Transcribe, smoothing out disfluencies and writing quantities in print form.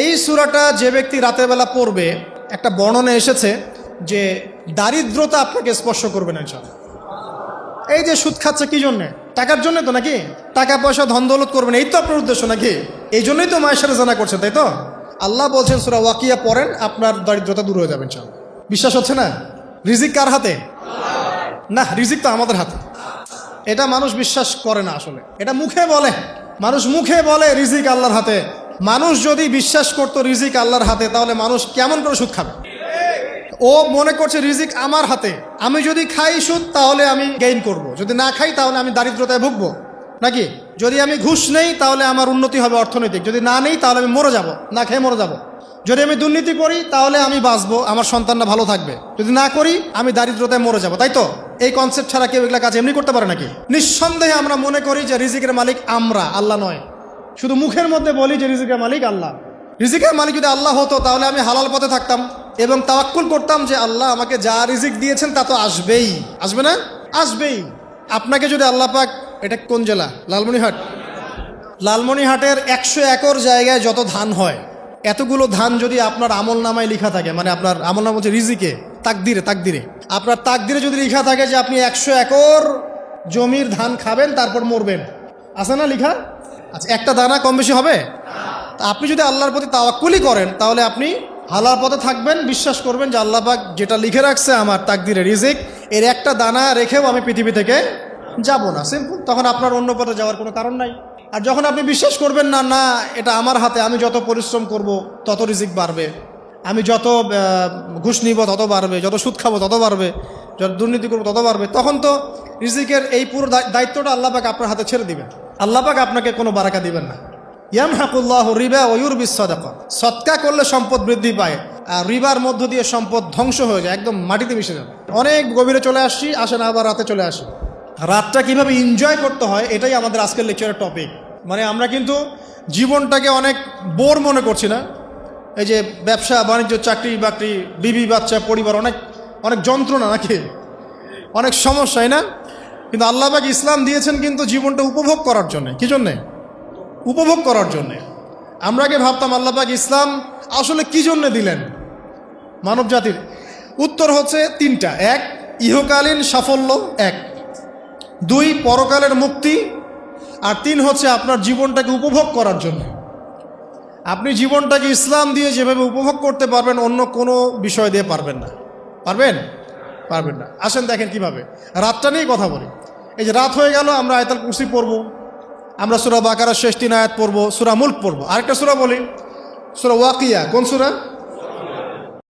এই সূরাটা যে ব্যক্তি রাতের বেলা পড়বে, একটা বর্ণনা এসেছে যে দারিদ্রতা আপনাকে স্পর্শ করবে না ইনশাআল্লাহ। এই যে সুদ খাচ্ছে কি জন্যে? টাকার জন্য তো নাকি? টাকা পয়সা ধন দৌলত করবেন, এই তো আপনার উদ্দেশ্য নাকি? এই জন্যই তো মায়ের সাথে জানা করছেন, তাই তো? আল্লাহ বলছেন সূরা ওয়াকিয়া পড়েন, আপনার দারিদ্রতা দূর হয়ে যাবে ইনশাআল্লাহ। বিশ্বাস হচ্ছে না? রিজিক কার হাতে? না, রিজিক তো আমাদের হাতে। এটা মানুষ বিশ্বাস করে না আসলে, এটা মুখে বলে। মানুষ মুখে বলে রিজিক আল্লাহর হাতে। মানুষ যদি বিশ্বাস করতো রিজিক আল্লাহর হাতে, তাহলে মানুষ কেমন করে সুদ খাবে? ও মনে করছে রিজিক আমার হাতে, আমি যদি খাই সুদ তাহলে আমি গেইন করব, যদি না খাই তাহলে আমি দারিদ্রতায় ভুগবো নাকি? যদি আমি ঘুষ নেই তাহলে আমার উন্নতি হবে অর্থনৈতিক, যদি না নেই তাহলে আমি মরে যাব, না খেয়ে মরে যাব। যদি আমি দুর্নীতি করি তাহলে আমি বাঁচবো, আমার সন্তানরা ভালো থাকবে, যদি না করি আমি দারিদ্রতায় মরে যাব, তাই তো? এই কনসেপ্ট ছাড়া কেউ এগুলা কাজ এমনি করতে পারে নাকি? নিঃসন্দেহে আমরা মনে করি যে রিজিকের মালিক আমরা, আল্লাহ নয়। শুধু মুখের মধ্যে বলি যে রিজিকের মালিক আল্লাহ। রিজিকের মালিক যদি আল্লাহ হতো তাহলে আমি হালাল পথে থাকতাম এবং তাওয়াক্কুল করতাম যে আল্লাহ আমাকে যা রিজিক দিয়েছেন তা তো আসবেই, আসবে না? আসবেই। আপনাকে যদি আল্লাহ পাক, এটা কোন জেলা? লালমনিরহাট। লালমনিরহাটের 100 একর জায়গায় যত ধান হয়, এতগুলো ধান যদি আপনার আমল নামায় লেখা থাকে, মানে আপনার আমল নাম হচ্ছে রিজিকে, তাকদিরে আপনার তাকদিরে যদি লেখা থাকে যে আপনি 100 একর জমির ধান খাবেন তারপর মরবেন, আছে না লেখা? আচ্ছা, একটা দানা কম বেশি হবে? তা আপনি যদি আল্লাহর প্রতি তাওয়াক্কুলই করেন তাহলে আপনি হালাল পথে থাকবেন, বিশ্বাস করবেন যে আল্লাহ পাক যেটা লিখে রাখছে আমার তাকদিরে রিজিক, এর একটা দানা রেখেও আমি পৃথিবী থেকে যাব না, সিম্পল। তখন আপনার অন্য পথে যাওয়ার কোনো কারণ নাই। আর যখন আপনি বিশ্বাস করবেন না, না এটা আমার হাতে, আমি যত পরিশ্রম করব তত রিজিক বাড়বে, আমি যত ঘুষ নিব তত বাড়বে, যত সুদ খাবো তত বাড়বে, যত দুর্নীতি করবো তত বাড়বে, তখন তো রিজিকের এই পুরো দায়িত্বটা আল্লাহ পাক আপনার হাতে ছেড়ে দিবেন। আল্লাহ পাক আপনাকে কোনো বারাকা দিবেন না। ইয়ামহাকুল্লাহু রিবা ওয়া ইউরবিস সাদাকা। সদকা করলে সম্পদ বৃদ্ধি পায়, আর রিবার মধ্য দিয়ে সম্পদ ধ্বংস হয়ে যায়, একদম মাটিতে মিশে যাবে। অনেক গভীরে চলে আসছি, আসেন আবার রাতে চলে আসি। রাতটা কিভাবে এনজয় করতে হয় এটাই আমাদের আজকের লেকচারের টপিক। মানে আমরা কিন্তু জীবনটাকে অনেক বোর মনে করছি না? এই যে ব্যবসা বাণিজ্য, চাকরি বাকরি, বিবি বাচ্চা, পরিবার, অনেক অনেক যন্ত্রণা নাকি, অনেক সমস্যাই না? কিন্তু আল্লাহ পাক ইসলাম দিয়েছেন কিন্তু জীবনটা উপভোগ করার জন্যে। কি জন্যে? উপভোগ করার জন্যে। আমরা আগে ভাবতাম আল্লাহ পাক ইসলাম আসলে কি জন্যে দিলেন মানব জাতির? উত্তর হচ্ছে 3টা। 1, ইহকালীন সাফল্য, 1। 2, পরকালের মুক্তি। আর 3 হচ্ছে আপনার জীবনটাকে উপভোগ করার জন্য। আপনি জীবনটাকে ইসলাম দিয়ে যেভাবে উপভোগ করতে পারবেন অন্য কোনো বিষয় দিয়ে পারবেন না। পারবেন? পারবেন না। আসেন দেখেন কিভাবে। রাতটা নিয়ে কথা বলি। এই যে রাত হয়ে গেল, আমরা আয়াতুল কুরসি পড়ব, আমরা সূরা বাকারার শেষ 3 আয়াত পড়ব, সূরা মুলক পড়ব। আরেকটা সূরা বলি, সূরা ওয়াকিয়া। কোন সূরা?